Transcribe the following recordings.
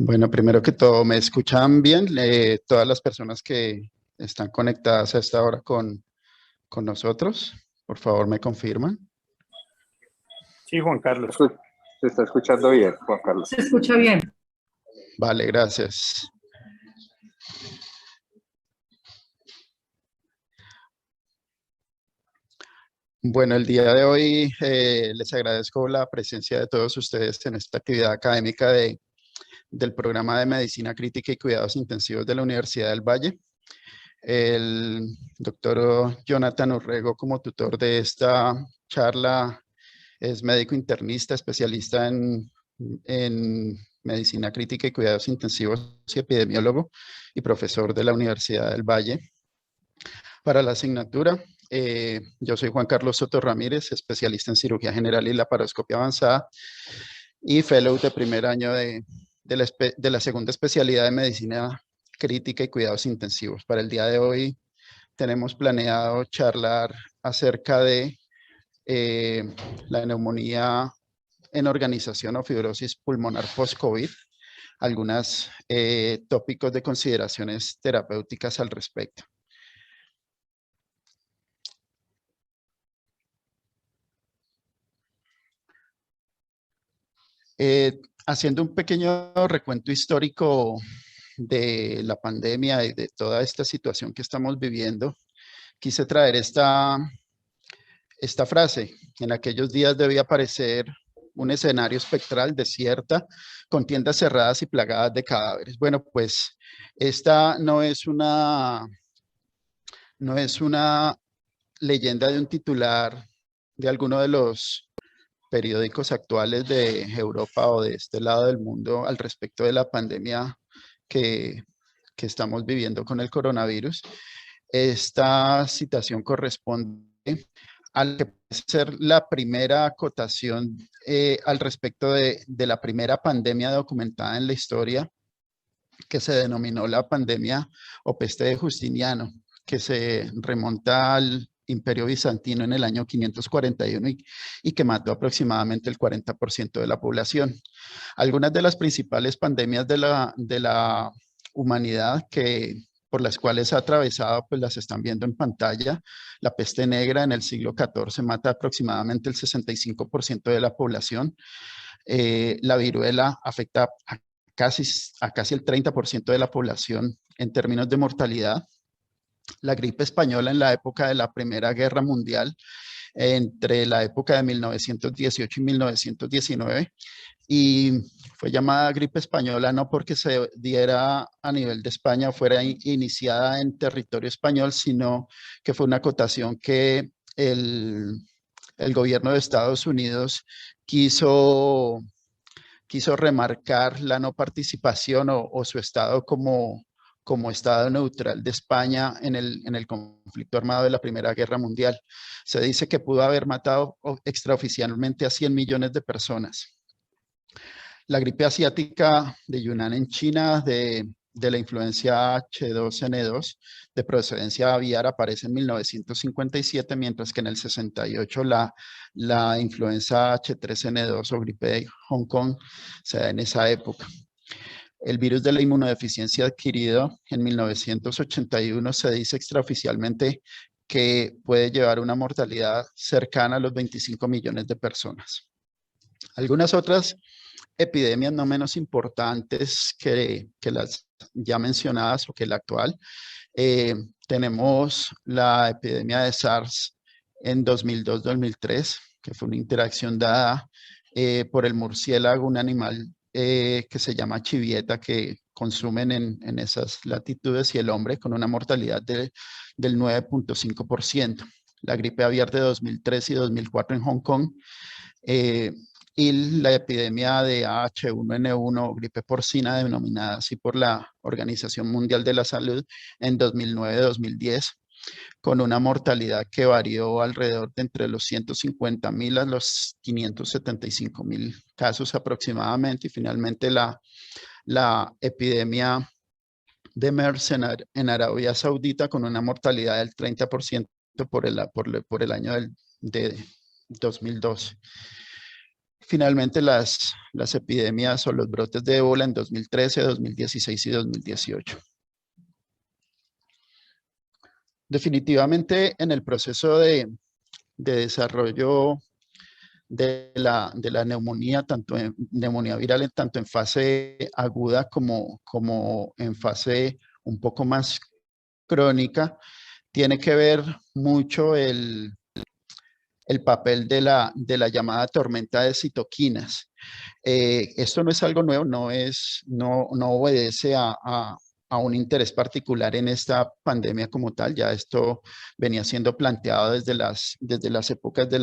Bueno, primero que todo, ¿me escuchan bien? Todas las personas que están conectadas a esta hora con nosotros, por favor, me confirman. Sí, Juan Carlos. Se está escuchando bien, Juan Carlos. Se escucha bien. Vale, gracias. Bueno, el día de hoy les agradezco la presencia de todos ustedes en esta actividad académica del programa de Medicina Crítica y Cuidados Intensivos de la Universidad del Valle. El doctor Jonathan Urrego, como tutor de esta charla, es médico internista, especialista en medicina crítica y cuidados intensivos y epidemiólogo y profesor de la Universidad del Valle. Para la asignatura, yo soy Juan Carlos Soto Ramírez, especialista en cirugía general y laparoscopia avanzada y fellow de primer año de la segunda especialidad de medicina crítica y cuidados intensivos. Para el día de hoy tenemos planeado charlar acerca de la neumonía en organización o fibrosis pulmonar post-COVID, algunos tópicos de consideraciones terapéuticas al respecto. Haciendo un pequeño recuento histórico de la pandemia y de toda esta situación que estamos viviendo, quise traer esta frase. En aquellos días debía parecer un escenario espectral, desierta, con tiendas cerradas y plagadas de cadáveres. Bueno, pues esta no es una leyenda de un titular de alguno de los periódicos actuales de Europa o de este lado del mundo al respecto de la pandemia que estamos viviendo con el coronavirus. Esta citación corresponde al que puede ser la primera acotación al respecto de la primera pandemia documentada en la historia, que se denominó la pandemia o peste de Justiniano, que se remonta al Imperio Bizantino en el año 541 y que mató aproximadamente el 40% de la población. Algunas de las principales pandemias de la humanidad por las cuales ha atravesado, pues las están viendo en pantalla. La peste negra en el siglo XIV mata aproximadamente el 65% de la población. La viruela afecta a casi el 30% de la población en términos de mortalidad. La gripe española en la época de la Primera Guerra Mundial, entre la época de 1918 y 1919, y fue llamada gripe española no porque se diera a nivel de España o fuera iniciada en territorio español, sino que fue una acotación que el gobierno de Estados Unidos quiso remarcar la no participación o su estado como estado neutral de España en el conflicto armado de la Primera Guerra Mundial. Se dice que pudo haber matado extraoficialmente a 100 millones de personas. La gripe asiática de Yunnan en China, de la influencia H2N2 de procedencia aviar, aparece en 1957, mientras que en el 68 la influenza H3N2 o gripe de Hong Kong se da en esa época. El virus de la inmunodeficiencia adquirido en 1981 se dice extraoficialmente que puede llevar una mortalidad cercana a los 25 millones de personas. Algunas otras epidemias no menos importantes que las ya mencionadas o que la actual. Tenemos la epidemia de SARS en 2002-2003, que fue una interacción dada por el murciélago, un animal que se llama chivieta, que consumen en esas latitudes, y el hombre, con una mortalidad del 9.5%. La gripe aviar de 2003 y 2004 en Hong Kong, y la epidemia de H1N1 o gripe porcina, denominada así por la Organización Mundial de la Salud, en 2009-2010, con una mortalidad que varió alrededor de entre los 150.000 a los 575.000 casos aproximadamente. Y finalmente la epidemia de MERS en Arabia Saudita, con una mortalidad del 30% por el año de 2012. finalmente las epidemias o los brotes de ébola en 2013, 2016 y 2018. Definitivamente en el proceso de desarrollo de la neumonía, tanto en neumonía viral, tanto en fase aguda como en fase un poco más crónica, tiene que ver mucho el papel de la llamada tormenta de citoquinas. Esto no es algo nuevo, no obedece a un interés particular en esta pandemia como tal. Ya esto venía siendo planteado desde las épocas de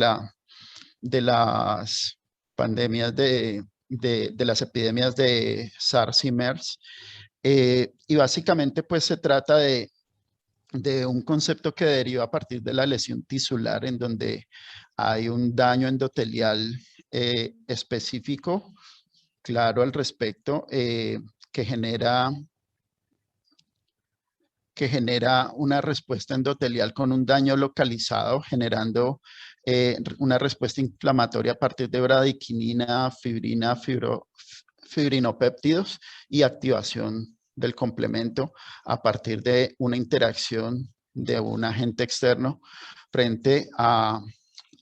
las pandemias de las epidemias de SARS y MERS. Y básicamente pues se trata de un concepto que deriva a partir de la lesión tisular, en donde hay un daño endotelial específico, claro al respecto, que genera una respuesta endotelial con un daño localizado, generando una respuesta inflamatoria a partir de bradiquinina, fibrina, fibrinopéptidos y activación del complemento a partir de una interacción de un agente externo frente a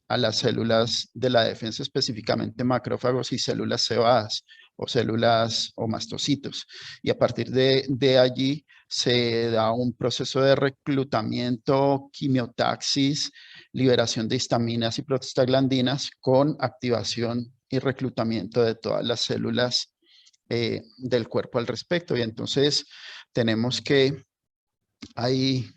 las células de la defensa, específicamente macrófagos y células cebadas o células o mastocitos. Y a partir de allí se da un proceso de reclutamiento, quimiotaxis, liberación de histaminas y prostaglandinas con activación y reclutamiento de todas las células del cuerpo al respecto. Y entonces tenemos que hay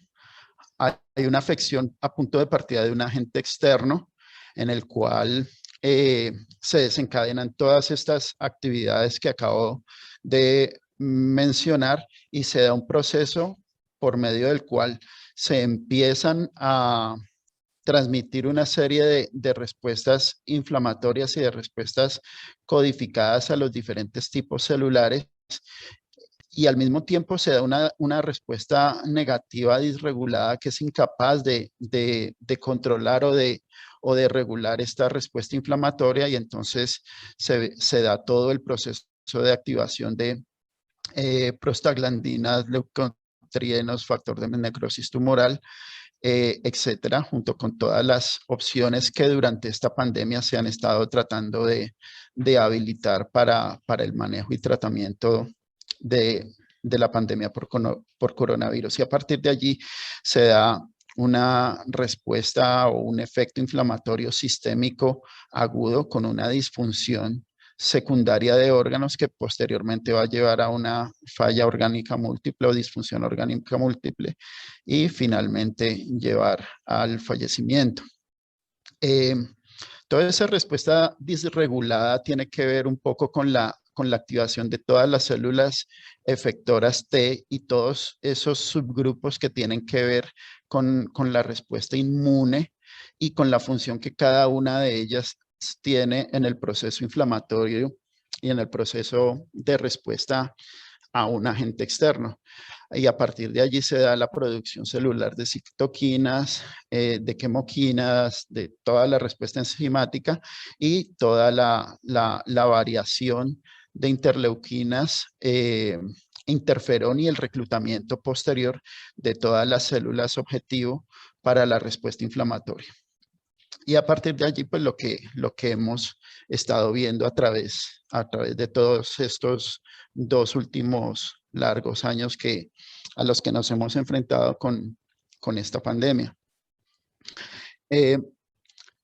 una afección a punto de partida de un agente externo en el cual se desencadenan todas estas actividades que acabo de mencionar y se da un proceso por medio del cual se empiezan a transmitir una serie de respuestas inflamatorias y de respuestas codificadas a los diferentes tipos celulares, y al mismo tiempo se da una respuesta negativa disregulada que es incapaz de controlar o de regular esta respuesta inflamatoria, y entonces se da todo el proceso de activación de prostaglandinas, leucotrienos, factor de necrosis tumoral, etcétera, junto con todas las opciones que durante esta pandemia se han estado tratando de habilitar para el manejo y tratamiento de la pandemia por coronavirus. Y a partir de allí se da una respuesta o un efecto inflamatorio sistémico agudo con una disfunción secundaria de órganos que posteriormente va a llevar a una falla orgánica múltiple o disfunción orgánica múltiple y finalmente llevar al fallecimiento. Toda esa respuesta disregulada tiene que ver un poco con la activación de todas las células efectoras T y todos esos subgrupos que tienen que ver con la respuesta inmune y con la función que cada una de ellas tiene en el proceso inflamatorio y en el proceso de respuesta a un agente externo. Y a partir de allí se da la producción celular de citoquinas, de quemoquinas, de toda la respuesta enzimática y toda la variación de interleuquinas, interferón y el reclutamiento posterior de todas las células objetivo para la respuesta inflamatoria. Y a partir de allí, pues lo que hemos estado viendo a través de todos estos 2 últimos largos años a los que nos hemos enfrentado con esta pandemia.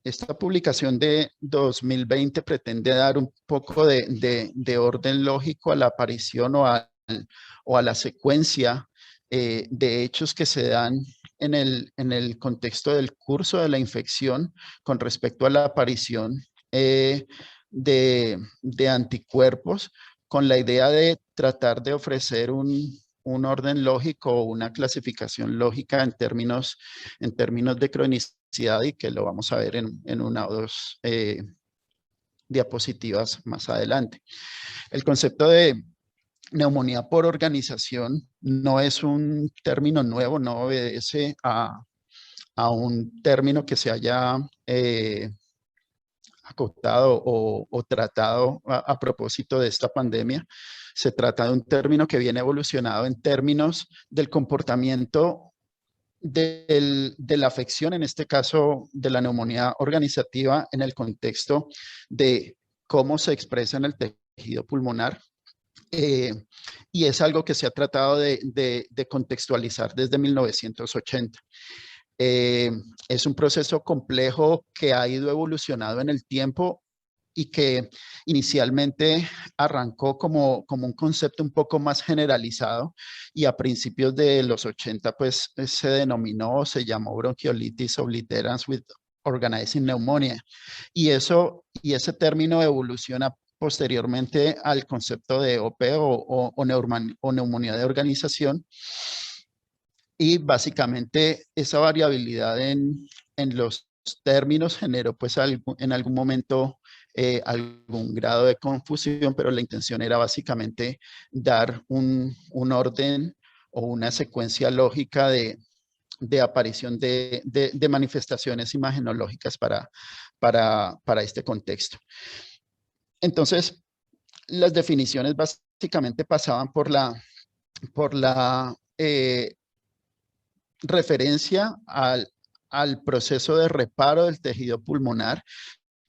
Esta publicación de 2020 pretende dar un poco de orden lógico a la aparición o a la secuencia de hechos que se dan en el contexto del curso de la infección con respecto a la aparición de anticuerpos, con la idea de tratar de ofrecer un orden lógico o una clasificación lógica en términos de cronicidad, y que lo vamos a ver en una o dos diapositivas más adelante. El concepto de neumonía por organización no es un término nuevo, no obedece a un término que se haya acotado o tratado a propósito de esta pandemia. Se trata de un término que viene evolucionado en términos del comportamiento de la afección, en este caso de la neumonía organizativa, en el contexto de cómo se expresa en el tejido pulmonar. Y es algo que se ha tratado de contextualizar desde 1980. Es un proceso complejo que ha ido evolucionando en el tiempo y que inicialmente arrancó como un concepto un poco más generalizado y a principios de los 80 pues se denominó, se llamó bronquiolitis obliterans with organizing pneumonia. Y ese término evoluciona posteriormente al concepto de OP o neumonía de organización. Y básicamente esa variabilidad en los términos generó pues en algún momento algún grado de confusión, pero la intención era básicamente dar un orden o una secuencia lógica de aparición de manifestaciones imagenológicas para este contexto. Entonces, las definiciones básicamente pasaban por la referencia al proceso de reparo del tejido pulmonar,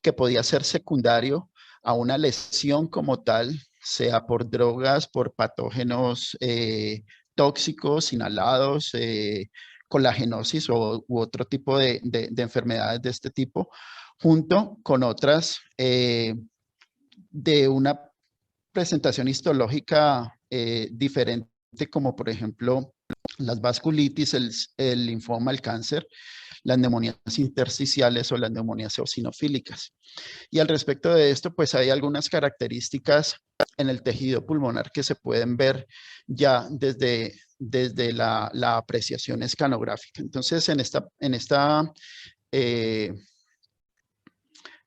que podía ser secundario a una lesión como tal, sea por drogas, por patógenos tóxicos, inhalados, colagenosis u otro tipo de enfermedades de este tipo, junto con otras de una presentación histológica diferente, como por ejemplo las vasculitis, el linfoma, el cáncer, las neumonías intersticiales o las neumonías eosinofílicas. Y al respecto de esto, pues hay algunas características en el tejido pulmonar que se pueden ver ya desde la apreciación escanográfica. Entonces,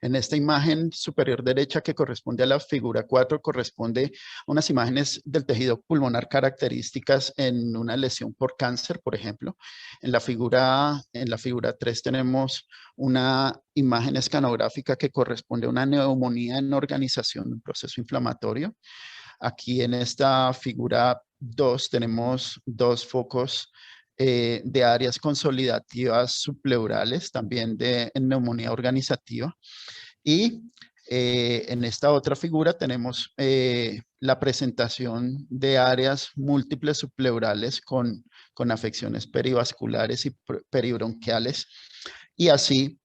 en esta imagen superior derecha que corresponde a la figura 4, corresponde a unas imágenes del tejido pulmonar características en una lesión por cáncer, por ejemplo. En la figura 3 tenemos una imagen escanográfica que corresponde a una neumonía en organización, un proceso inflamatorio. Aquí en esta figura 2 tenemos dos focos de áreas consolidativas subpleurales, también en neumonía organizativa. Y en esta otra figura tenemos la presentación de áreas múltiples subpleurales con afecciones perivasculares y peribronquiales. Y así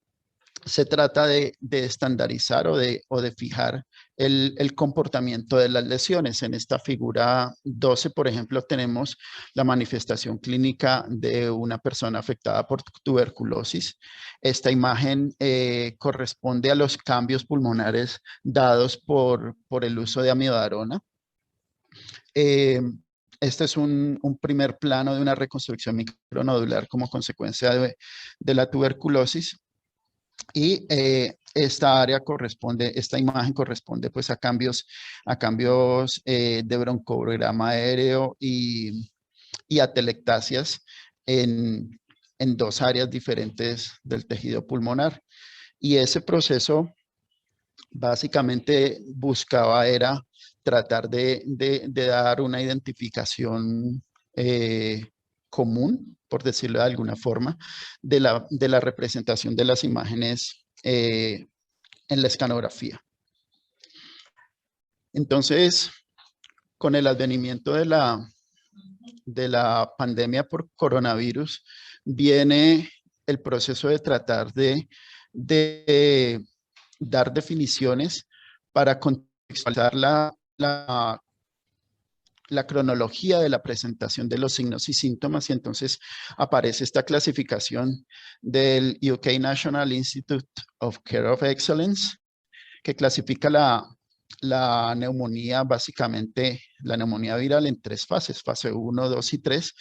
se trata de estandarizar o de fijar el comportamiento de las lesiones. En esta figura 12, por ejemplo, tenemos la manifestación clínica de una persona afectada por tuberculosis. Esta imagen corresponde a los cambios pulmonares dados por el uso de amidarona. Este es un primer plano de una reconstrucción micronodular como consecuencia de la tuberculosis. Y esta imagen corresponde pues a cambios de broncograma aéreo y atelectasias en dos áreas diferentes del tejido pulmonar. Y ese proceso básicamente buscaba era tratar de dar una identificación común, por decirlo de alguna forma, de la representación de las imágenes en la escanografía. Entonces, con el advenimiento de la pandemia por coronavirus, viene el proceso de tratar de dar definiciones para contextualizar la cronología de la presentación de los signos y síntomas, y entonces aparece esta clasificación del UK National Institute of Care of Excellence, que clasifica la neumonía, básicamente la neumonía viral, en 3 fases, fase 1, 2 y 3,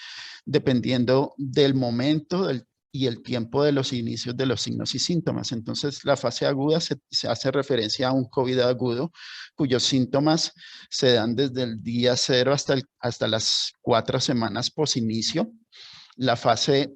dependiendo del momento y el tiempo de los inicios de los signos y síntomas. Entonces, la fase aguda se hace referencia a un COVID agudo, cuyos síntomas se dan desde el día 0 hasta las 4 semanas posinicio. La fase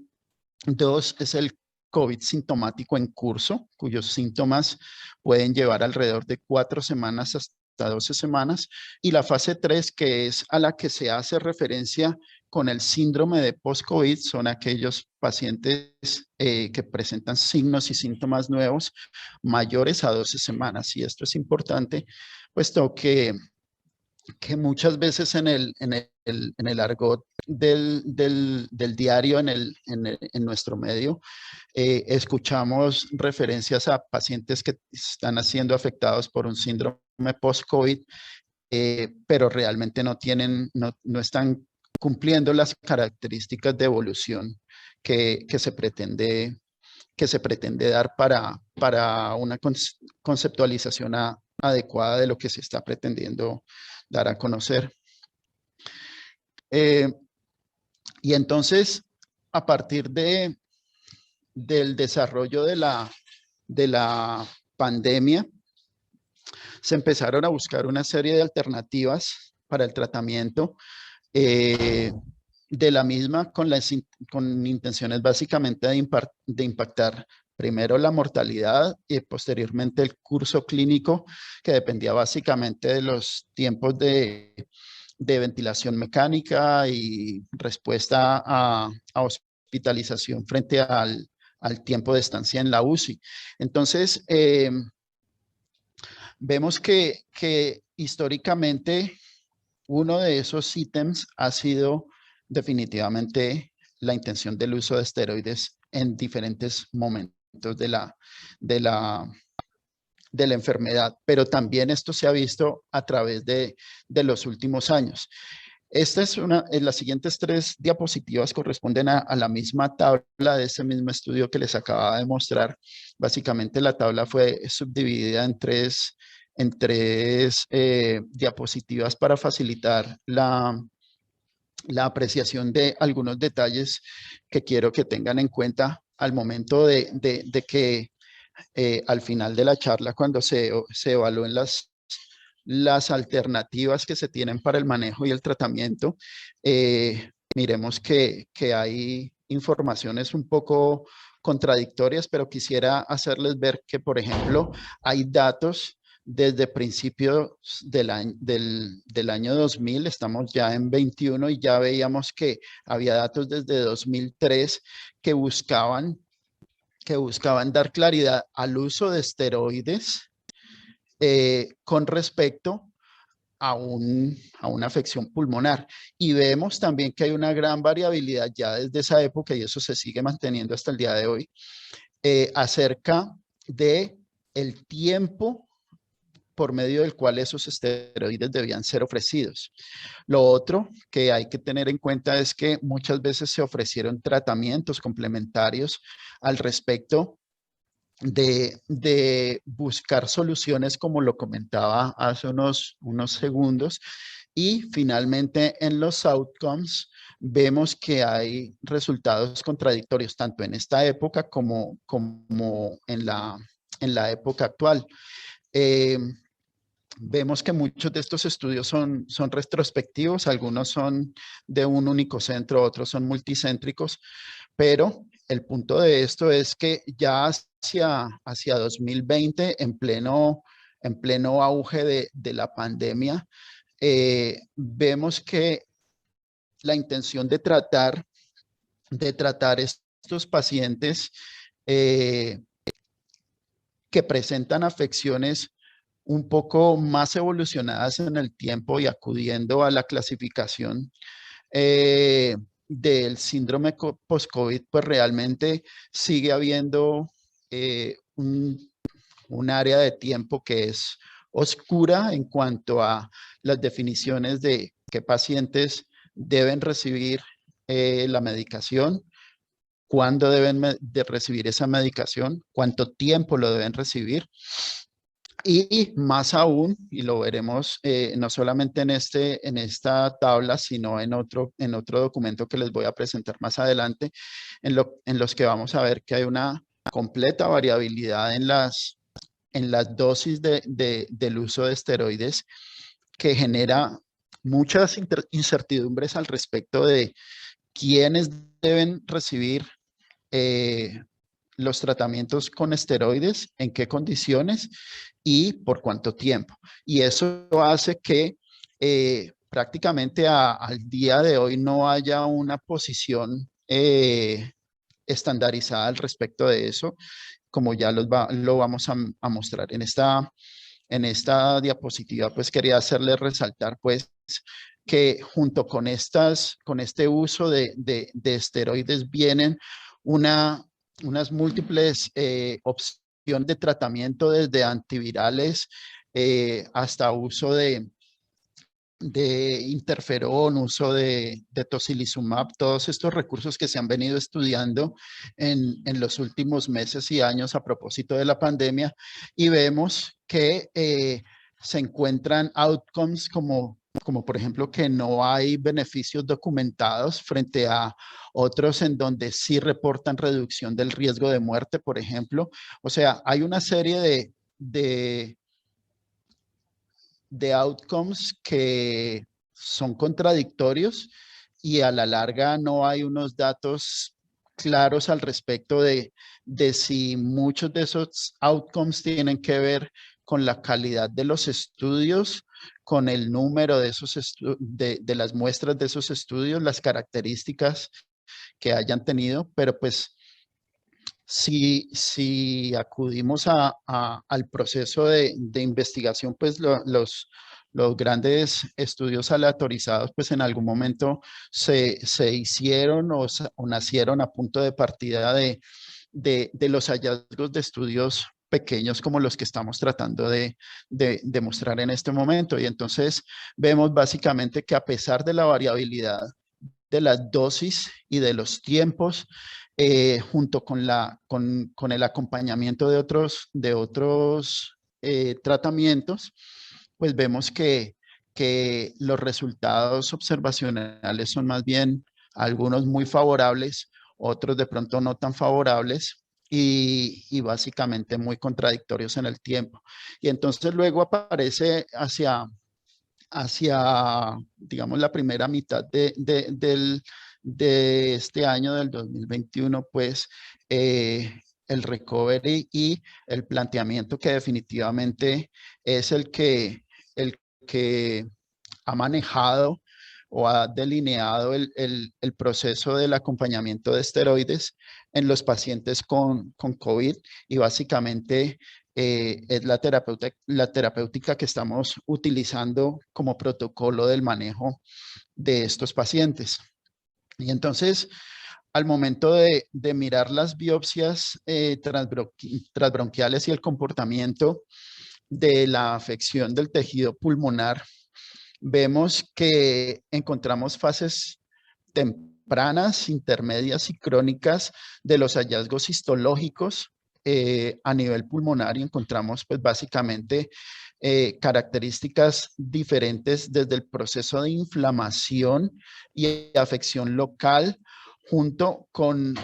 2 es el COVID sintomático en curso, cuyos síntomas pueden llevar alrededor de 4 semanas hasta 12 semanas, y la fase 3, que es a la que se hace referencia con el síndrome de post-COVID, son aquellos pacientes que presentan signos y síntomas nuevos mayores a 12 semanas. Y esto es importante, puesto que muchas veces en el argot del diario, en nuestro medio, escuchamos referencias a pacientes que están siendo afectados por un síndrome post-COVID, pero realmente no están cumpliendo las características de evolución que se pretende dar para una conceptualización adecuada de lo que se está pretendiendo dar a conocer. Y entonces, a partir del desarrollo de la pandemia, se empezaron a buscar una serie de alternativas para el tratamiento de la misma, con intenciones básicamente de impactar primero la mortalidad y posteriormente el curso clínico, que dependía básicamente de los tiempos de ventilación mecánica y respuesta a hospitalización frente al tiempo de estancia en la UCI. Entonces, vemos que históricamente uno de esos ítems ha sido definitivamente la intención del uso de esteroides en diferentes momentos de la enfermedad, pero también esto se ha visto a través de los últimos años. Las siguientes 3 diapositivas corresponden a la misma tabla de ese mismo estudio que les acababa de mostrar. Básicamente la tabla fue subdividida en tres diapositivas para facilitar la apreciación de algunos detalles que quiero que tengan en cuenta al momento de que al final de la charla, cuando se evalúen las alternativas que se tienen para el manejo y el tratamiento, miremos que hay informaciones un poco contradictorias, pero quisiera hacerles ver que, por ejemplo, hay datos desde principios del año 2000, estamos ya en 21 y ya veíamos que había datos desde 2003 que buscaban dar claridad al uso de esteroides con respecto a una afección pulmonar. Y vemos también que hay una gran variabilidad ya desde esa época, y eso se sigue manteniendo hasta el día de hoy, acerca de el tiempo por medio del cual esos esteroides debían ser ofrecidos. Lo otro que hay que tener en cuenta es que muchas veces se ofrecieron tratamientos complementarios al respecto de buscar soluciones, como lo comentaba hace unos segundos. Y finalmente, en los outcomes, vemos que hay resultados contradictorios, tanto en esta época como en la época actual. Vemos que muchos de estos estudios son retrospectivos, algunos son de un único centro, otros son multicéntricos, pero el punto de esto es que ya hacia 2020, en pleno auge de la pandemia, vemos que la intención de tratar estos pacientes que presentan afecciones un poco más evolucionadas en el tiempo y acudiendo a la clasificación del síndrome post-COVID, pues realmente sigue habiendo un área de tiempo que es oscura en cuanto a las definiciones de qué pacientes deben recibir la medicación, cuándo deben de recibir esa medicación, cuánto tiempo lo deben recibir. Y más aún, y lo veremos no solamente en esta tabla, sino en otro documento que les voy a presentar más adelante, en los que vamos a ver que hay una completa variabilidad en las dosis del uso de esteroides, que genera muchas incertidumbres al respecto de quiénes deben recibir los tratamientos con esteroides, en qué condiciones y por cuánto tiempo. Y eso hace que prácticamente al día de hoy no haya una posición estandarizada al respecto de eso, como ya lo vamos a mostrar en esta diapositiva. Pues quería hacerle resaltar pues que junto con este uso de esteroides vienen unas múltiples opciones de tratamiento, desde antivirales hasta uso de interferón, uso de tocilizumab, todos estos recursos que se han venido estudiando en los últimos meses y años a propósito de la pandemia, y vemos que se encuentran outcomes como por ejemplo que no hay beneficios documentados frente a otros en donde sí reportan reducción del riesgo de muerte, por ejemplo. O sea, hay una serie de outcomes que son contradictorios y a la larga no hay unos datos claros al respecto de si muchos de esos outcomes tienen que ver con la calidad de los estudios, con el número de de las muestras de esos estudios, las características que hayan tenido, pero pues si acudimos al proceso de investigación, pues los grandes estudios aleatorizados, pues en algún momento se hicieron o nacieron a punto de partida de los hallazgos de estudios pequeños como los que estamos tratando de mostrar en este momento. Y entonces vemos básicamente que a pesar de la variabilidad de las dosis y de los tiempos, junto con el acompañamiento de otros tratamientos, pues vemos que los resultados observacionales son más bien algunos muy favorables, otros de pronto no tan favorables y básicamente muy contradictorios en el tiempo. Y entonces luego aparece hacia, digamos, la primera mitad de este año del 2021, pues el recovery y el planteamiento que definitivamente es el que ha manejado o ha delineado el proceso del acompañamiento de esteroides en los pacientes con COVID, y básicamente es la terapéutica que estamos utilizando como protocolo del manejo de estos pacientes. Y entonces, al momento de mirar las biopsias transbronquiales y el comportamiento de la afección del tejido pulmonar, vemos que encontramos fases tempranas, intermedias y crónicas de los hallazgos histológicos a nivel pulmonar, y encontramos pues básicamente características diferentes desde el proceso de inflamación y afección local, junto con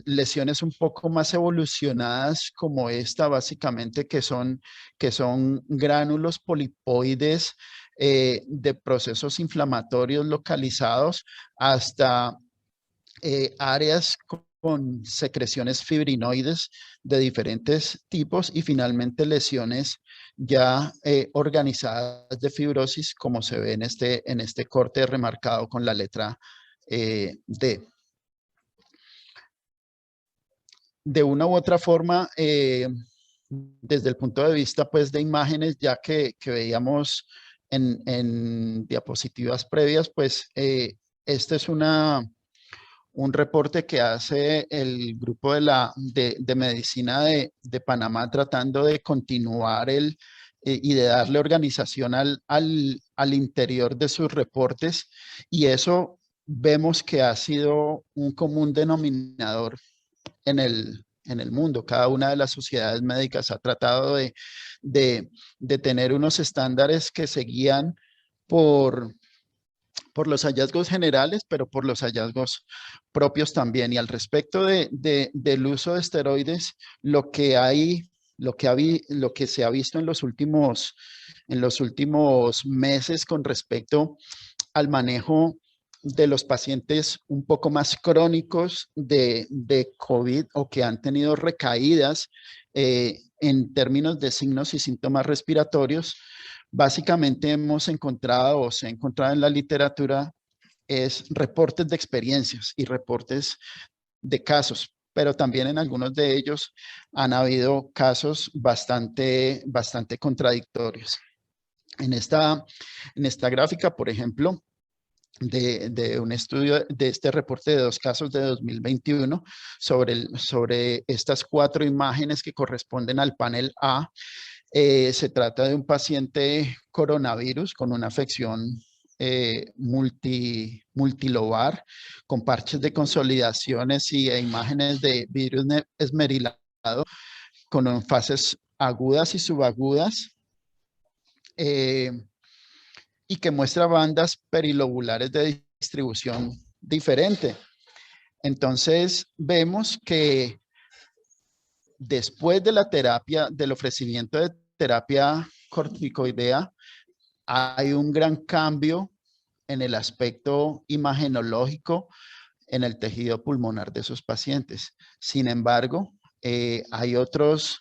lesiones un poco más evolucionadas como esta, básicamente que son gránulos polipoides de procesos inflamatorios localizados, hasta áreas con secreciones fibrinoides de diferentes tipos, y finalmente lesiones ya organizadas de fibrosis, como se ve en este corte remarcado con la letra D. De una u otra forma, desde el punto de vista pues de imágenes, ya que veíamos en diapositivas previas, pues este es un reporte que hace el grupo de medicina de Panamá, tratando de continuar y de darle organización al interior de sus reportes, y eso vemos que ha sido un común denominador en el mundo. Cada una de las sociedades médicas ha tratado de tener unos estándares que se guían por los hallazgos generales, pero por los hallazgos propios también. Y al respecto del uso de esteroides, lo que se ha visto en los últimos meses con respecto al manejo de los pacientes un poco más crónicos de COVID o que han tenido recaídas en términos de signos y síntomas respiratorios, básicamente hemos encontrado o se ha encontrado en la literatura es reportes de experiencias y reportes de casos, pero también en algunos de ellos han habido casos bastante contradictorios. En esta gráfica, por ejemplo, de un estudio de este reporte de 2 casos de 2021 sobre estas 4 imágenes que corresponden al panel A. Se trata de un paciente coronavirus con una afección multilobar, con parches de consolidaciones e imágenes de virus esmerilado con fases agudas y subagudas. Y que muestra bandas perilobulares de distribución diferente. Entonces, vemos que después de la terapia, del ofrecimiento de terapia corticoidea, hay un gran cambio en el aspecto imagenológico en el tejido pulmonar de esos pacientes. Sin embargo, hay otras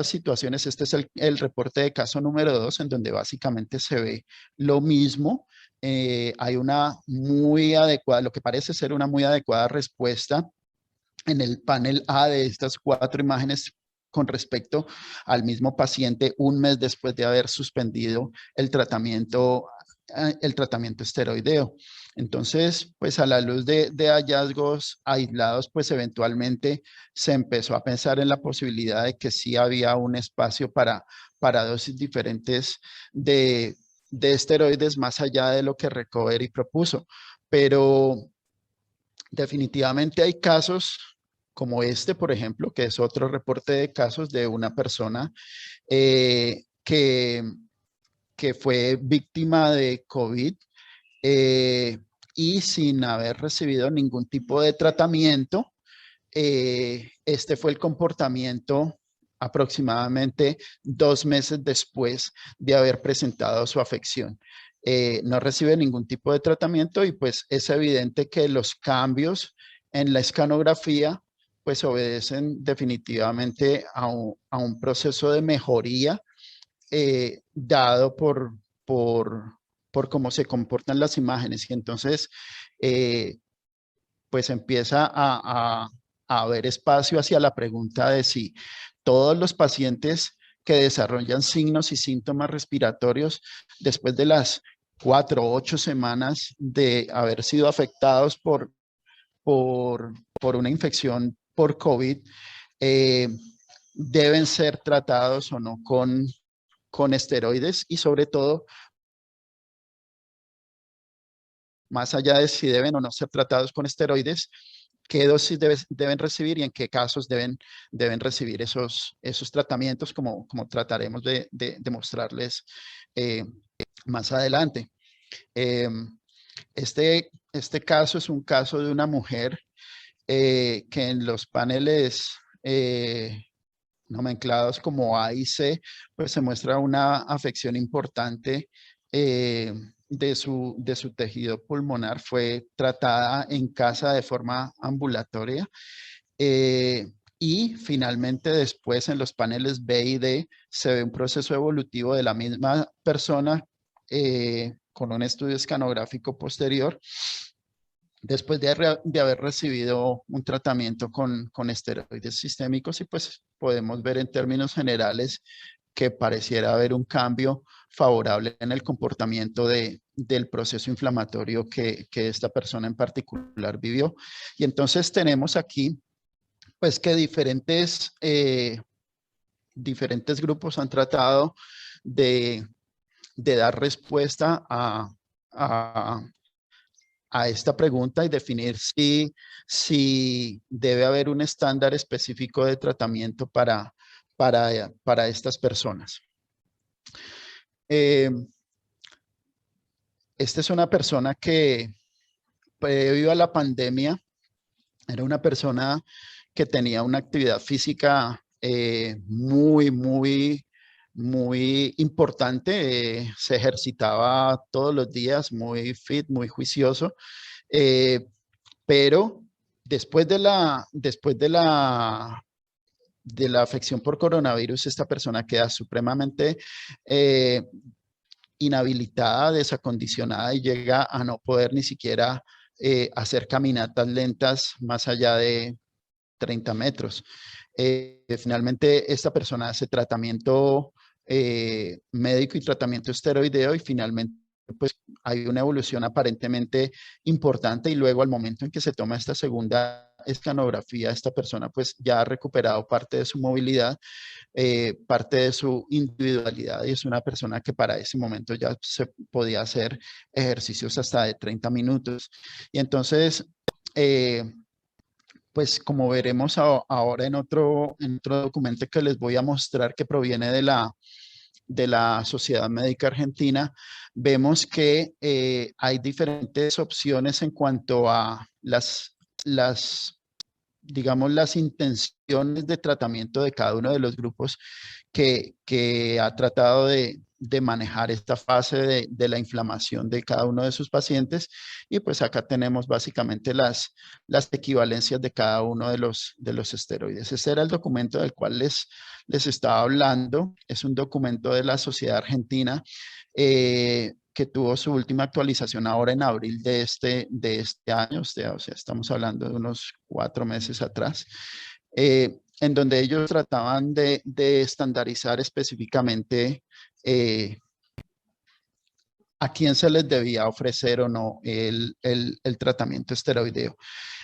situaciones. Este es el reporte de caso número 2, en donde básicamente se ve lo mismo. Hay una muy adecuada, lo que parece ser una muy adecuada respuesta en el panel A de estas 4 imágenes con respecto al mismo paciente un mes después de haber suspendido el tratamiento esteroideo. Entonces, pues a la luz de hallazgos aislados, pues eventualmente se empezó a pensar en la posibilidad de que sí había un espacio para dosis diferentes de esteroides más allá de lo que Recovery propuso. Pero definitivamente hay casos como este, por ejemplo, que es otro reporte de casos de una persona que fue víctima de COVID y sin haber recibido ningún tipo de tratamiento. Este fue el comportamiento aproximadamente 2 meses después de haber presentado su afección. No recibe ningún tipo de tratamiento y pues es evidente que los cambios en la escanografía pues obedecen definitivamente a un proceso de mejoría dado por cómo se comportan las imágenes. Y entonces, pues empieza a haber espacio hacia la pregunta de si todos los pacientes que desarrollan signos y síntomas respiratorios después de las 4 o 8 semanas de haber sido afectados por una infección por COVID, deben ser tratados o no con esteroides, y sobre todo, más allá de si deben o no ser tratados con esteroides, qué dosis deben recibir y en qué casos deben recibir esos tratamientos, como trataremos de mostrarles más adelante. Este caso es un caso de una mujer que en los paneles nomenclados como A y C, pues se muestra una afección importante de su tejido pulmonar. Fue tratada en casa de forma ambulatoria y finalmente después en los paneles B y D se ve un proceso evolutivo de la misma persona con un estudio escanográfico posterior después de haber recibido un tratamiento con esteroides sistémicos, y pues podemos ver en términos generales que pareciera haber un cambio favorable en el comportamiento del proceso inflamatorio que esta persona en particular vivió. Y entonces tenemos aquí pues que diferentes grupos han tratado de dar respuesta a esta pregunta y definir si debe haber un estándar específico de tratamiento para estas personas. Esta es una persona que previo a la pandemia era una persona que tenía una actividad física muy muy importante, se ejercitaba todos los días, muy fit, muy juicioso, pero después de la afección por coronavirus, esta persona queda supremamente inhabilitada, desacondicionada y llega a no poder ni siquiera hacer caminatas lentas más allá de 30 metros. Finalmente, esta persona hace tratamiento médico y tratamiento esteroideo y finalmente pues hay una evolución aparentemente importante y luego al momento en que se toma esta segunda escanografía, esta persona pues ya ha recuperado parte de su movilidad, parte de su individualidad y es una persona que para ese momento ya se podía hacer ejercicios hasta de 30 minutos. Y entonces, pues como veremos ahora en otro documento que les voy a mostrar que proviene de la Sociedad Médica Argentina, vemos que hay diferentes opciones en cuanto a digamos, las intenciones de tratamiento de cada uno de los grupos que ha tratado de manejar esta fase de la inflamación de cada uno de sus pacientes. Y pues acá tenemos básicamente las equivalencias de cada uno de los esteroides. Ese era el documento del cual les estaba hablando. Es un documento de la Sociedad Argentina que tuvo su última actualización ahora en abril de este año, o sea, estamos hablando de unos 4 meses atrás, en donde ellos trataban de estandarizar específicamente a quién se les debía ofrecer o no el tratamiento esteroideo.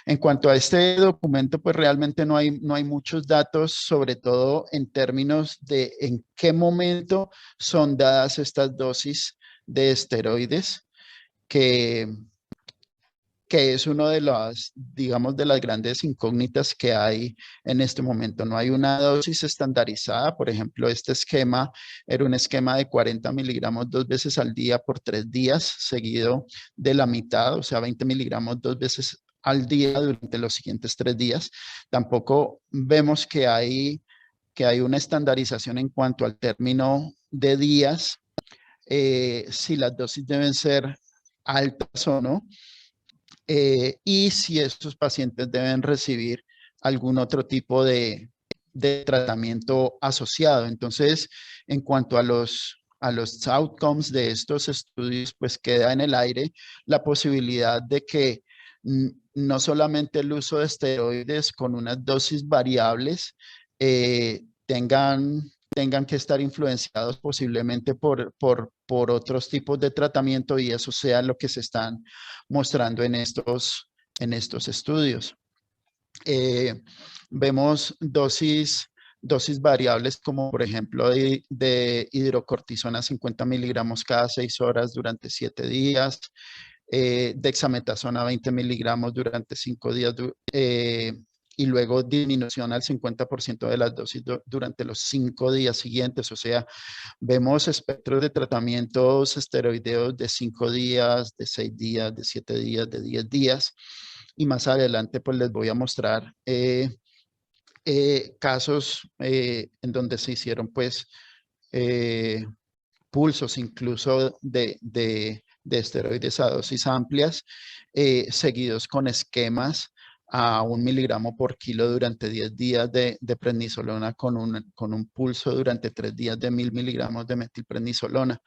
En cuanto a este documento, pues realmente no hay muchos datos, sobre todo en términos de en qué momento son dadas estas dosis de esteroides, que es uno de las, digamos, de las grandes incógnitas que hay en este momento. No hay una dosis estandarizada. Por ejemplo, este esquema era un esquema de 40 miligramos 2 veces al día por 3 días, seguido de la mitad, o sea, 20 miligramos 2 veces al día durante los siguientes 3 días. Tampoco vemos que hay una estandarización en cuanto al término de días, si las dosis deben ser altas o no, y si estos pacientes deben recibir algún otro tipo de tratamiento asociado. Entonces, en cuanto a los outcomes de estos estudios, pues queda en el aire la posibilidad de que no solamente el uso de esteroides con unas dosis variables tengan que estar influenciados posiblemente por otros tipos de tratamiento y eso sea lo que se están mostrando en estos estudios. Vemos dosis variables como por ejemplo de hidrocortisona 50 miligramos cada 6 horas durante 7 días, dexametasona 20 miligramos durante 5 días, y luego disminución al 50% de las dosis durante los 5 días siguientes. O sea, vemos espectros de tratamientos esteroideos de 5 días, de 6 días, de 7 días, de 10 días. Y más adelante, pues les voy a mostrar casos en donde se hicieron, pues, pulsos incluso de esteroides a dosis amplias, seguidos con esquemas a 1 miligramo por kilo durante 10 días de prednisolona con un pulso durante 3 días de 1000 miligramos de metilprednisolona.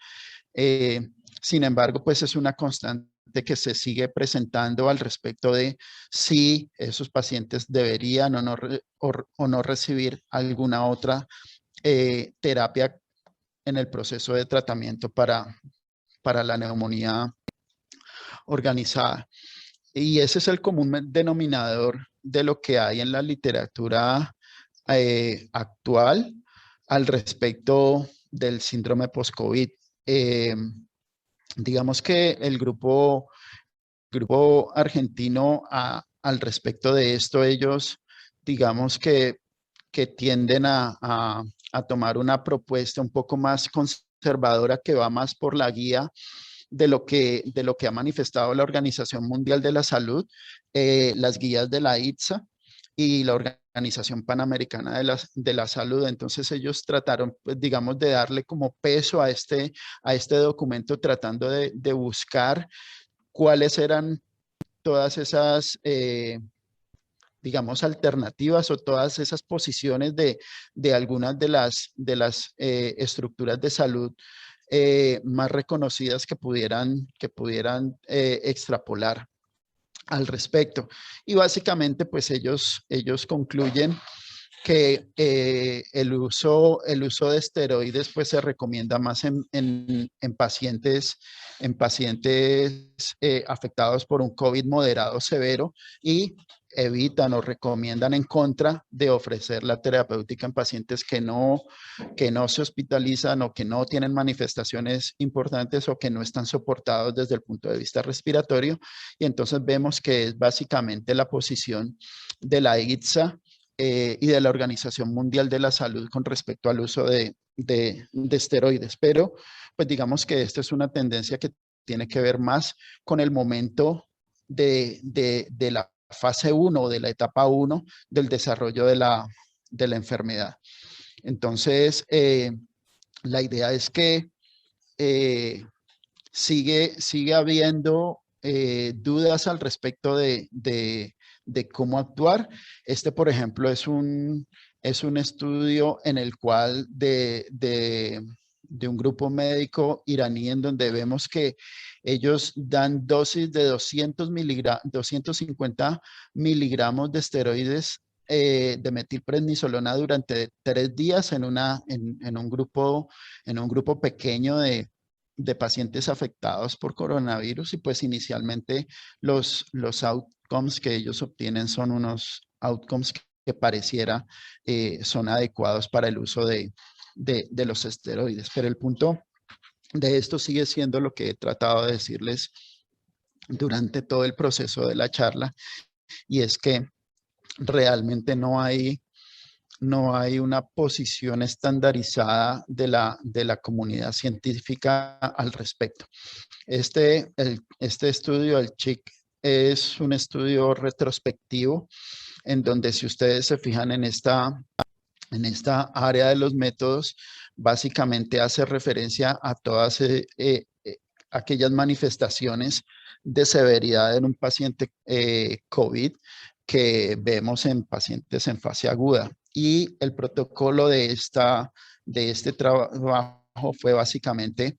Sin embargo, pues es una constante que se sigue presentando al respecto de si esos pacientes deberían o no recibir alguna otra terapia en el proceso de tratamiento para la neumonía organizada. Y ese es el común denominador de lo que hay en la literatura actual al respecto del síndrome post-COVID. Digamos que el grupo argentino al respecto de esto, ellos digamos que tienden a tomar una propuesta un poco más conservadora que va más por la guía de lo que ha manifestado la Organización Mundial de la Salud, las guías de la ITSA y la Organización Panamericana de la Salud. Entonces ellos trataron, pues, digamos, de darle como peso a este documento, tratando de buscar cuáles eran todas esas, digamos, alternativas o todas esas posiciones de algunas de las estructuras de salud más reconocidas que pudieran extrapolar al respecto. Y básicamente, pues ellos concluyen que el uso de esteroides pues se recomienda más en pacientes afectados por un COVID moderado severo, y evitan o recomiendan en contra de ofrecer la terapéutica en pacientes que no se hospitalizan o que no tienen manifestaciones importantes o que no están soportados desde el punto de vista respiratorio. Y entonces vemos que es básicamente la posición de la ITSA y de la Organización Mundial de la Salud con respecto al uso de esteroides. Pero pues digamos que esta es una tendencia que tiene que ver más con el momento de la fase 1 o de la etapa 1 del desarrollo de la enfermedad. Entonces, la idea es que sigue habiendo dudas al respecto de cómo actuar. Por ejemplo, es un estudio en el cual de un grupo médico iraní, en donde vemos que ellos dan dosis de 250 miligramos de esteroides de metilprednisolona durante 3 días en un grupo pequeño de pacientes afectados por coronavirus. Y pues inicialmente los outcomes que ellos obtienen son unos outcomes que pareciera son adecuados para el uso de los esteroides. Pero el punto de esto sigue siendo lo que he tratado de decirles durante todo el proceso de la charla, y es que realmente no hay una posición estandarizada de la comunidad científica al respecto. Este estudio, el CHIC, es un estudio retrospectivo en donde, si ustedes se fijan en esta área de los métodos, básicamente hace referencia a todas aquellas manifestaciones de severidad en un paciente COVID que vemos en pacientes en fase aguda. Y el protocolo de este trabajo fue básicamente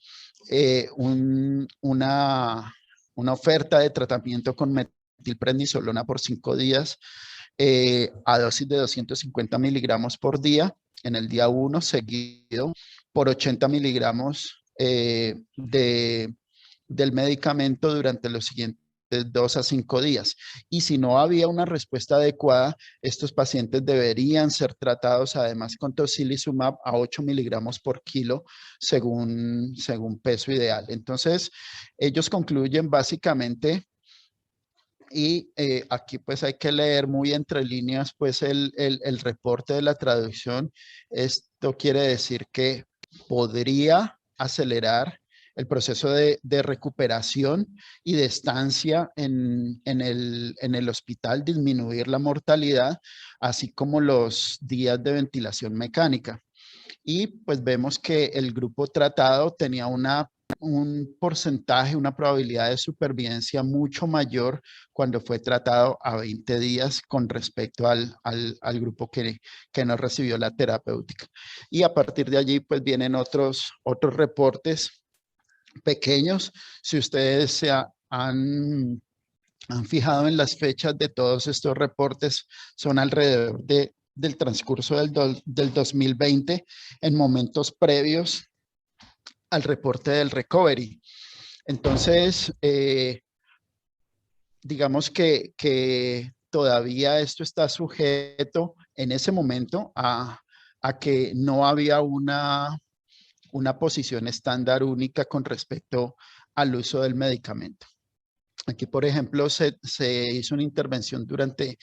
una oferta de tratamiento con metilprednisolona por 5 días a dosis de 250 miligramos por día en el día 1, seguido por 80 miligramos del medicamento durante los siguientes 2 a 5 días. Y si no había una respuesta adecuada, estos pacientes deberían ser tratados además con tocilizumab a 8 miligramos por kilo según peso ideal. Entonces, ellos concluyen básicamente, y aquí pues hay que leer muy entre líneas pues el reporte de la traducción. Esto quiere decir que podría acelerar el proceso de recuperación y de estancia en el hospital, disminuir la mortalidad, así como los días de ventilación mecánica. Y pues vemos que el grupo tratado tenía un porcentaje, una probabilidad de supervivencia mucho mayor cuando fue tratado a 20 días con respecto al grupo que no recibió la terapéutica. Y a partir de allí pues vienen otros reportes pequeños. Si ustedes se han fijado en las fechas de todos estos reportes, son alrededor del transcurso del 2020, en momentos previos al reporte del recovery. Entonces, digamos que todavía esto está sujeto en ese momento a que no había una posición estándar única con respecto al uso del medicamento. Aquí, por ejemplo, se hizo una intervención durante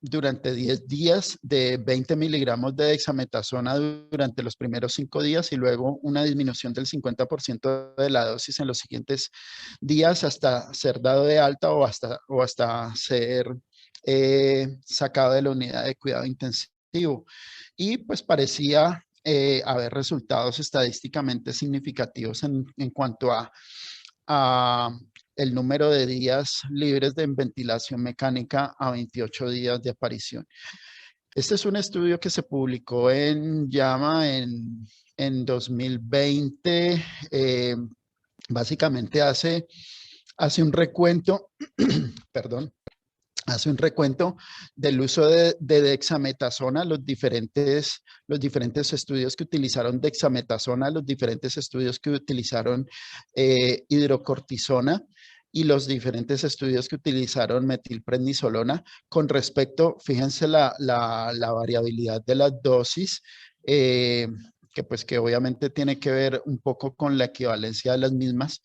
10 días de 20 miligramos de dexametasona durante los primeros 5 días, y luego una disminución del 50% de la dosis en los siguientes días hasta ser dado de alta o hasta ser sacado de la unidad de cuidado intensivo. Y pues parecía haber resultados estadísticamente significativos en cuanto a el número de días libres de ventilación mecánica a 28 días de aparición. Este es un estudio que se publicó en JAMA en 2020. Básicamente hace un recuento, perdón, hace un recuento del uso de dexametasona, los diferentes estudios que utilizaron dexametasona, los diferentes estudios que utilizaron hidrocortisona y los diferentes estudios que utilizaron metilprednisolona con respecto, fíjense la variabilidad de las dosis, que obviamente tiene que ver un poco con la equivalencia de las mismas.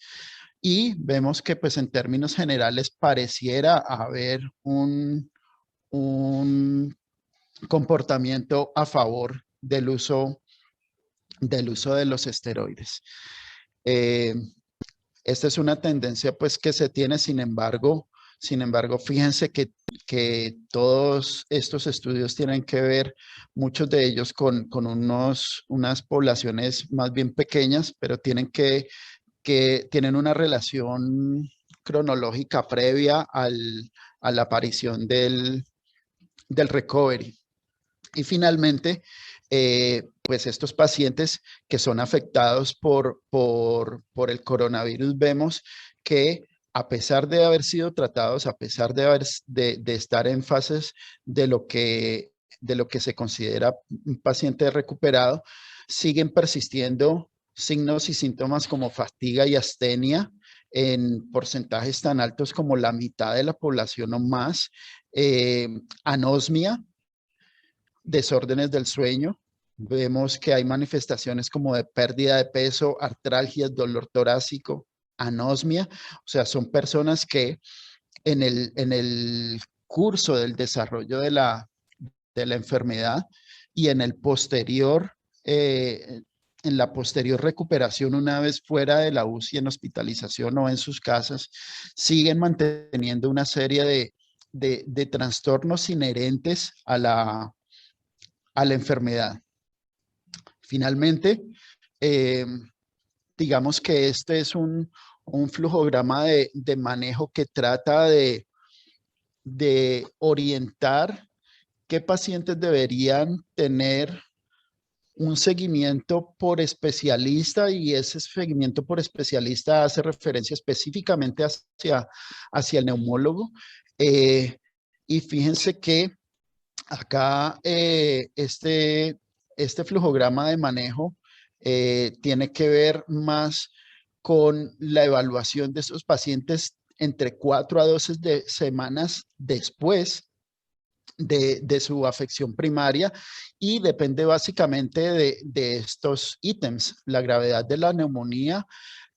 Y vemos que pues en términos generales pareciera haber un comportamiento a favor del uso de los esteroides. Esta es una tendencia pues que se tiene, sin embargo, fíjense que todos estos estudios tienen que ver, muchos de ellos con unas poblaciones más bien pequeñas, pero tienen una relación cronológica previa a la aparición del recovery. Y finalmente, pues estos pacientes que son afectados por el coronavirus, vemos que a pesar de haber sido tratados, a pesar de estar en fases de lo que se considera un paciente recuperado, siguen persistiendo signos y síntomas como fatiga y astenia en porcentajes tan altos como la mitad de la población o más, anosmia, desórdenes del sueño. Vemos que hay manifestaciones como de pérdida de peso, artralgias, dolor torácico, anosmia. O sea, son personas que en el curso del desarrollo de la enfermedad y en la posterior recuperación, una vez fuera de la UCI, en hospitalización o en sus casas, siguen manteniendo una serie de trastornos inherentes a la enfermedad. Finalmente, digamos que este es un flujograma de manejo que trata de orientar qué pacientes deberían tener un seguimiento por especialista, y ese seguimiento por especialista hace referencia específicamente hacia el neumólogo. Y fíjense que acá este flujograma de manejo tiene que ver más con la evaluación de estos pacientes entre 4 a 12 semanas después de su afección primaria, y depende básicamente de estos ítems: la gravedad de la neumonía,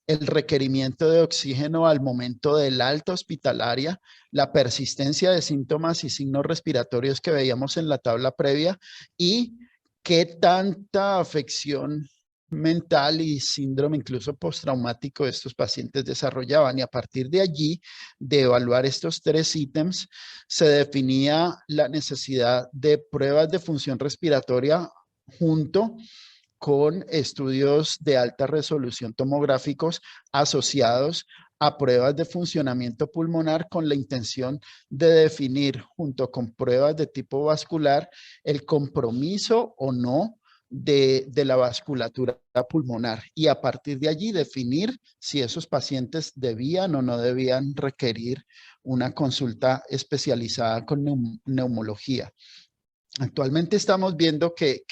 el requerimiento de oxígeno al momento del alta hospitalaria, la persistencia de síntomas y signos respiratorios que veíamos en la tabla previa, y qué tanta afección mental y síndrome incluso postraumático estos pacientes desarrollaban. Y a partir de allí, de evaluar estos 3 ítems, se definía la necesidad de pruebas de función respiratoria junto con estudios de alta resolución tomográficos asociados a pruebas de funcionamiento pulmonar, con la intención de definir, junto con pruebas de tipo vascular, el compromiso o no de la vasculatura pulmonar, y a partir de allí definir si esos pacientes debían o no debían requerir una consulta especializada con neumología. Actualmente estamos viendo que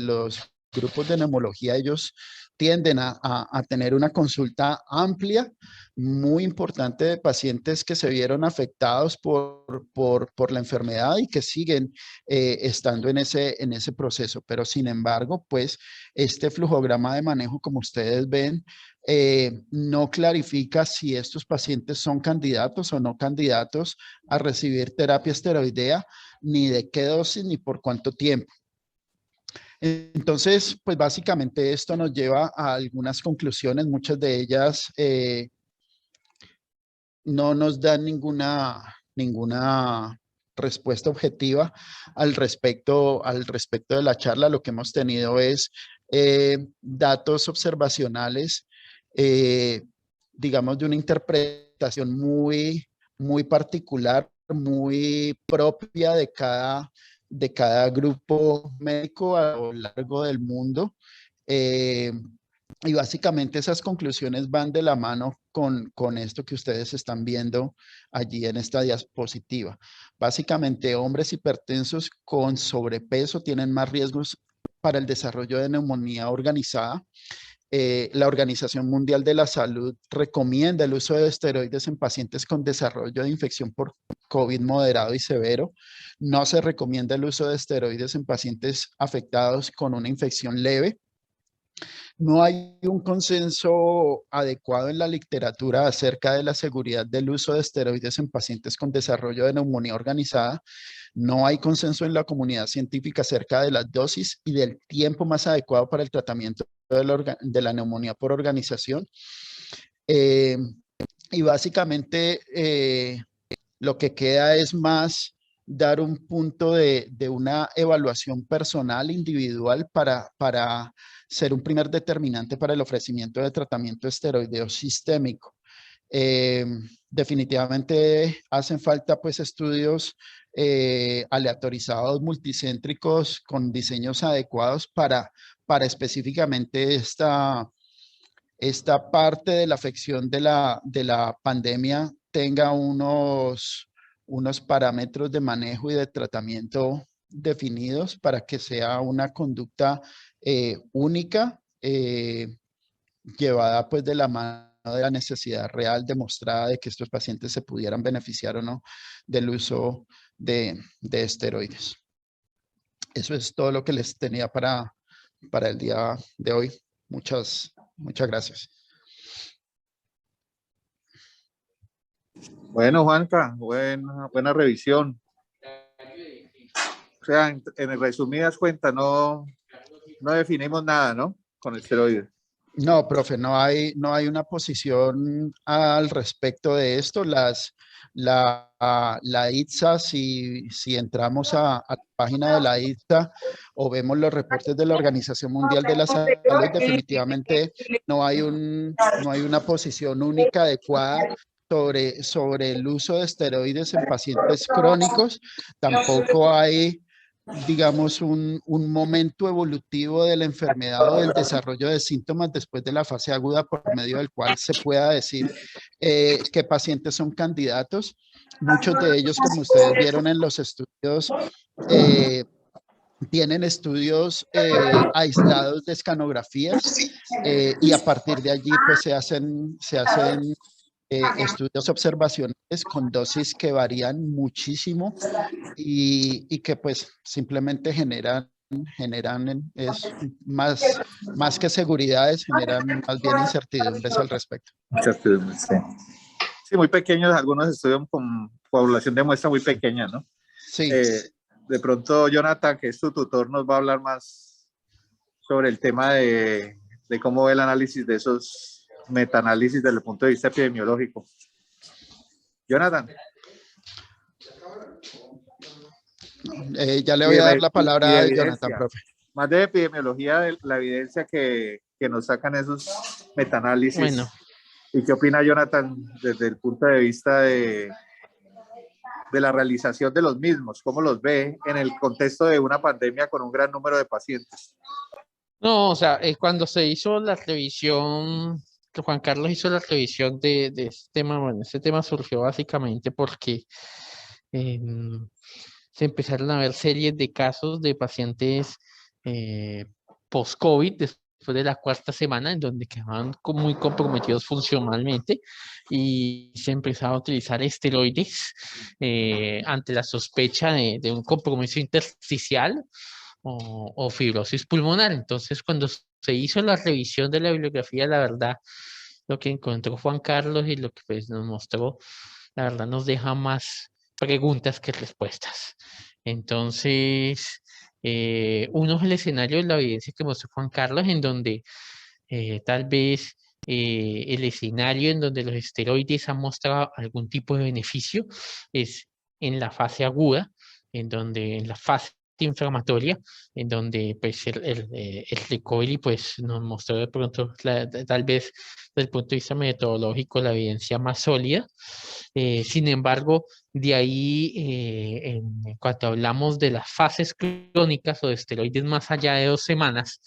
los grupos de neumología, ellos tienden a tener una consulta amplia, muy importante, de pacientes que se vieron afectados por la enfermedad y que siguen estando en ese proceso. Pero sin embargo, pues este flujograma de manejo, como ustedes ven, no clarifica si estos pacientes son candidatos o no candidatos a recibir terapia esteroidea, ni de qué dosis, ni por cuánto tiempo. Entonces, pues básicamente esto nos lleva a algunas conclusiones. Muchas de ellas no nos dan ninguna respuesta objetiva al respecto de la charla. Lo que hemos tenido es datos observacionales, digamos, de una interpretación muy particular, muy propia de cada grupo médico a lo largo del mundo. Y básicamente esas conclusiones van de la mano con esto que ustedes están viendo allí en esta diapositiva. Básicamente, hombres hipertensos con sobrepeso tienen más riesgos para el desarrollo de neumonía organizada. La Organización Mundial de la Salud recomienda el uso de esteroides en pacientes con desarrollo de infección por COVID moderado y severo. No se recomienda el uso de esteroides en pacientes afectados con una infección leve. No hay un consenso adecuado en la literatura acerca de la seguridad del uso de esteroides en pacientes con desarrollo de neumonía organizada. No hay consenso en la comunidad científica acerca de las dosis y del tiempo más adecuado para el tratamiento de la neumonía por organización. Y básicamente lo que queda es más dar un punto de una evaluación personal, individual, para ser un primer determinante para el ofrecimiento de tratamiento esteroideo sistémico. Definitivamente hacen falta pues estudios aleatorizados, multicéntricos, con diseños adecuados para específicamente esta parte de la afección de la pandemia tenga unos parámetros de manejo y de tratamiento definidos para que sea una conducta única, llevada pues de la mano de la necesidad real demostrada de que estos pacientes se pudieran beneficiar o no del uso de esteroides. Eso es todo lo que les tenía para el día de hoy. Muchas gracias. Bueno, Juanca, buena revisión. O sea, en resumidas cuentas, no definimos nada, ¿no? Con esteroides. No, profe, no hay una posición al respecto de esto. La ITSA, si entramos a la página de la ITSA o vemos los reportes de la Organización Mundial de la Salud, definitivamente no hay una posición única adecuada sobre el uso de esteroides en pacientes crónicos. Tampoco hay, digamos, un momento evolutivo de la enfermedad o del desarrollo de síntomas después de la fase aguda por medio del cual se pueda decir qué pacientes son candidatos. Muchos de ellos, como ustedes vieron en los estudios, tienen estudios aislados de escanografías y a partir de allí pues se hacen estudios observacionales con dosis que varían muchísimo y que pues simplemente generan es más que seguridades, generan más bien incertidumbres al respecto. Incertidumbres, sí. Sí, muy pequeños, algunos estudios con población de muestra muy pequeña, ¿no? Sí. De pronto, Jonathan, que es tu tutor, nos va a hablar más sobre el tema de cómo ve el análisis de esos metaanálisis desde el punto de vista epidemiológico. Jonathan. Ya le voy a dar la palabra a Jonathan, profe. Más de epidemiología, de la evidencia que nos sacan esos metaanálisis. Bueno. ¿Y qué opina Jonathan desde el punto de vista de la realización de los mismos? ¿Cómo los ve en el contexto de una pandemia con un gran número de pacientes? No, o sea, cuando se hizo la revisión, Juan Carlos hizo la revisión de este tema, bueno, este tema surgió básicamente porque se empezaron a ver series de casos de pacientes post-COVID, después de la cuarta semana, en donde quedaban muy comprometidos funcionalmente y se empezaba a utilizar esteroides ante la sospecha de un compromiso intersticial o fibrosis pulmonar. Entonces, cuando se hizo la revisión de la bibliografía, la verdad, lo que encontró Juan Carlos y lo que pues, nos mostró, la verdad nos deja más preguntas que respuestas. Entonces, uno es el escenario de la evidencia que mostró Juan Carlos, en donde tal vez el escenario en donde los esteroides han mostrado algún tipo de beneficio es en la fase aguda, en la fase inflamatoria, en donde pues el recovery pues nos mostró de pronto tal vez desde el punto de vista metodológico la evidencia más sólida. Sin embargo, de ahí, cuando hablamos de las fases crónicas o de esteroides más allá de 2 semanas,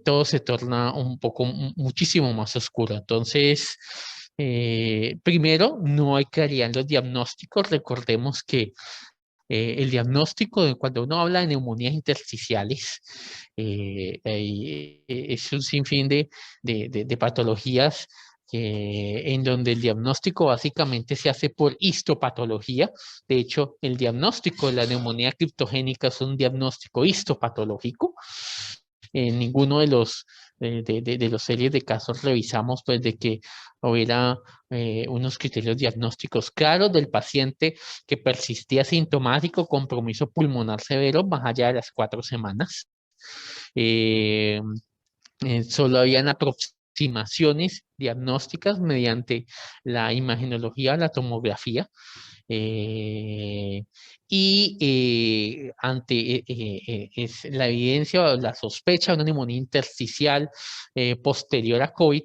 todo se torna un poco, muchísimo más oscuro. Entonces, primero, no hay claridad en los diagnósticos. Recordemos que el diagnóstico, cuando uno habla de neumonías intersticiales, es un sinfín de patologías en donde el diagnóstico básicamente se hace por histopatología. De hecho, el diagnóstico de la neumonía criptogénica es un diagnóstico histopatológico. En ninguno de los series de casos revisamos pues de que hubiera unos criterios diagnósticos claros del paciente que persistía sintomático, compromiso pulmonar severo más allá de las 4 semanas. Solo habían aproximaciones diagnósticas mediante la imagenología, la tomografía. Ante es la evidencia o la sospecha de una neumonía intersticial posterior a COVID,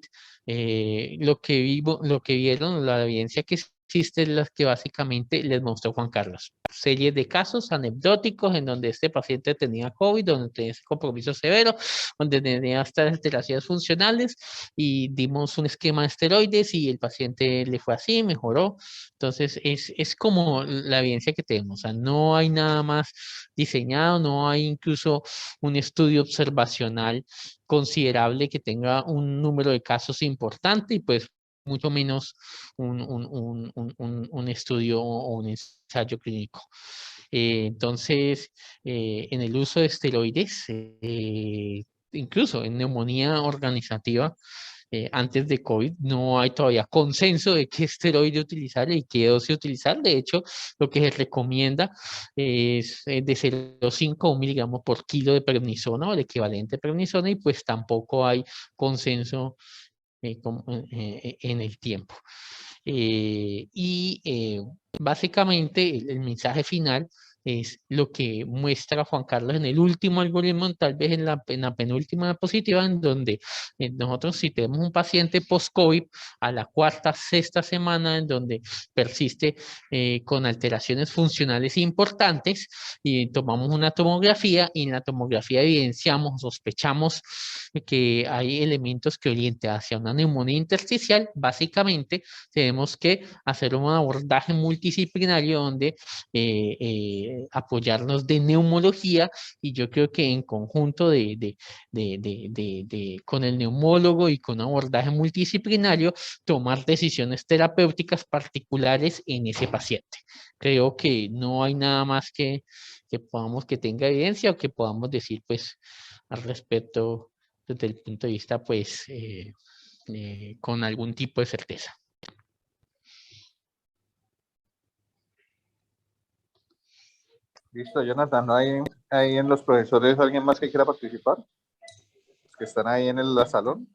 lo que vieron, la evidencia que existe es la que básicamente les mostró Juan Carlos. Series de casos anecdóticos en donde este paciente tenía COVID, donde tenía ese compromiso severo, donde tenía estas alteraciones funcionales y dimos un esquema de esteroides y el paciente le fue así, mejoró. Entonces, es como la evidencia que tenemos. O sea, no hay nada más diseñado, no hay incluso un estudio observacional considerable que tenga un número de casos importante y pues mucho menos un estudio o un ensayo clínico. Entonces, en el uso de esteroides, incluso en neumonía organizativa, antes de COVID, no hay todavía consenso de qué esteroide utilizar y qué dosis utilizar. De hecho, lo que se recomienda es de 0,5 miligramos por kilo de prednisona o el equivalente de prednisona, y pues tampoco hay consenso en el tiempo. Básicamente el mensaje final es lo que muestra Juan Carlos en el último algoritmo, tal vez en la penúltima diapositiva, en donde nosotros si tenemos un paciente post-COVID a la 4ª, 6ª semana, en donde persiste con alteraciones funcionales importantes, y tomamos una tomografía y en la tomografía evidenciamos, sospechamos que hay elementos que orienten hacia una neumonía intersticial. Básicamente tenemos que hacer un abordaje multidisciplinario donde apoyarnos de neumología, y yo creo que en conjunto con el neumólogo y con un abordaje multidisciplinario, tomar decisiones terapéuticas particulares en ese paciente. Creo que no hay nada más que tenga evidencia o que podamos decir pues al respecto desde el punto de vista pues con algún tipo de certeza. Listo, Jonathan, ¿no hay ahí en los profesores alguien más que quiera participar? Que están ahí en el salón.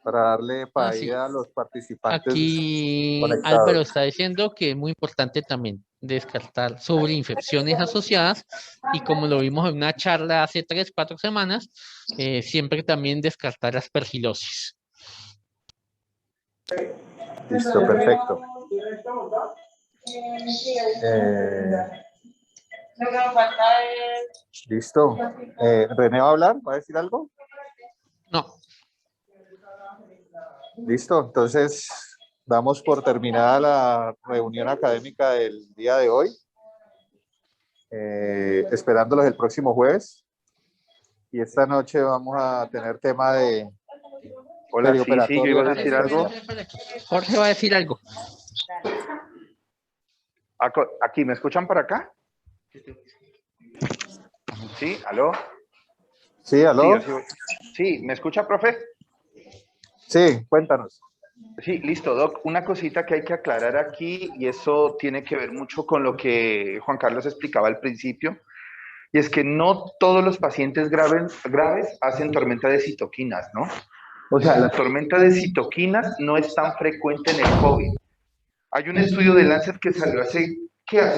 Para darle paella a los participantes. Aquí conectados. Álvaro está diciendo que es muy importante también descartar sobre infecciones asociadas, y como lo vimos en una charla hace 3, 4 semanas, siempre también descartar aspergilosis. Listo, perfecto. Listo. ¿René va a hablar? ¿Va a decir algo? No. Listo, entonces damos por terminada la reunión académica del día de hoy. Esperándolos el próximo jueves. Y esta noche vamos a tener tema de... Hola, sí, yo iba a decir algo. Jorge va a decir algo. Aquí, ¿me escuchan para acá? ¿Sí? ¿Aló? Sí, ¿aló? Sí, ¿me escucha, profe? Sí, cuéntanos. Sí, listo, Doc. Una cosita que hay que aclarar aquí, y eso tiene que ver mucho con lo que Juan Carlos explicaba al principio, y es que no todos los pacientes graves hacen tormenta de citoquinas, ¿no? O sea, la tormenta de citoquinas no es tan frecuente en el COVID. Hay un estudio de Lancet que salió hace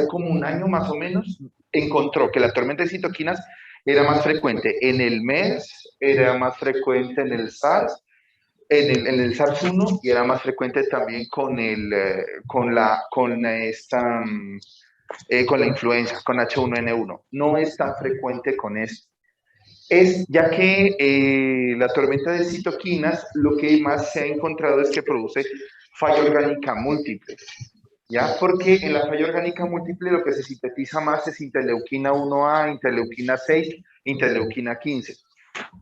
como un año más o menos, encontró que la tormenta de citoquinas era más frecuente en el MERS, era más frecuente en el SARS, en el SARS-1 y era más frecuente también con la influenza, con H1N1. No es tan frecuente con esto. Ya que la tormenta de citoquinas lo que más se ha encontrado es que produce falla orgánica múltiple, ¿ya? Porque en la falla orgánica múltiple lo que se sintetiza más es interleuquina 1A, interleuquina 6, interleuquina 15.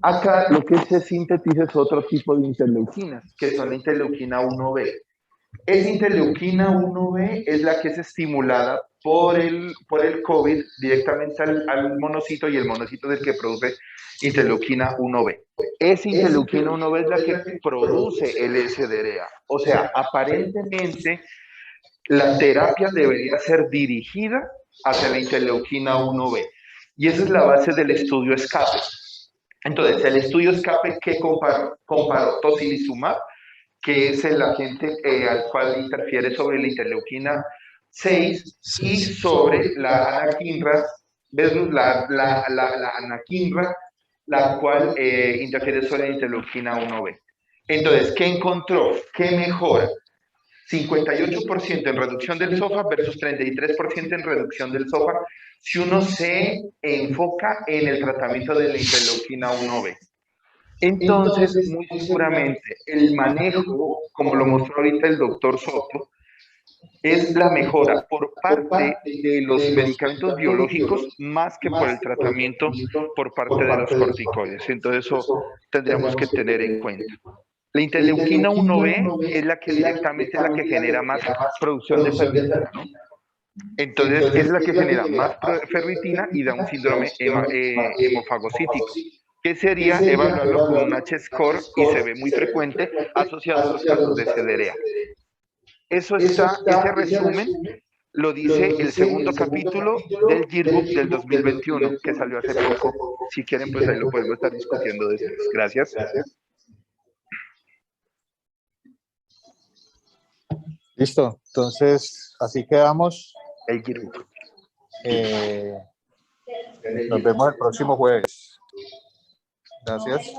Acá lo que se sintetiza es otro tipo de interleuquinas, que son la interleuquina 1B. Esa interleuquina 1B es la que es estimulada por el COVID directamente al monocito, y el monocito es el que produce interleuquina 1B. Esa interleuquina 1B es la que produce el SDRA. O sea, aparentemente la terapia debería ser dirigida hacia la interleuquina 1B. Y esa es la base del estudio ESCAPE. Entonces, el estudio ESCAPE, ¿qué comparó? Tocilizumab, que es el agente al cual interfiere sobre la interleuquina 6 y sobre la anakinra, versus la anakinra, la cual interfiere sobre la interleuquina 1B. Entonces, ¿qué encontró? ¿Qué mejora? 58% en reducción del SOFA versus 33% en reducción del SOFA si uno se enfoca en el tratamiento de la interleuquina 1B. Entonces, muy seguramente, el manejo, como lo mostró ahorita el doctor Soto, es la mejora por parte de los medicamentos biológicos más que por el tratamiento por parte de los corticoides. Entonces, eso tendríamos que tener en cuenta. La interleuquina 1B es la que directamente es la que genera más producción de ferritina, ¿no? Entonces, es la que genera más ferritina y da un síndrome hemofagocítico, que sería evaluarlo con un H-score y se ve muy frecuente asociado a los casos de CDRA. Ese resumen lo dice el segundo capítulo del Yearbook del 2021, que salió hace poco. Si quieren, pues ahí lo podemos estar discutiendo después. Gracias. Listo, entonces así quedamos. El Yearbook. Nos vemos el próximo jueves. Gracias.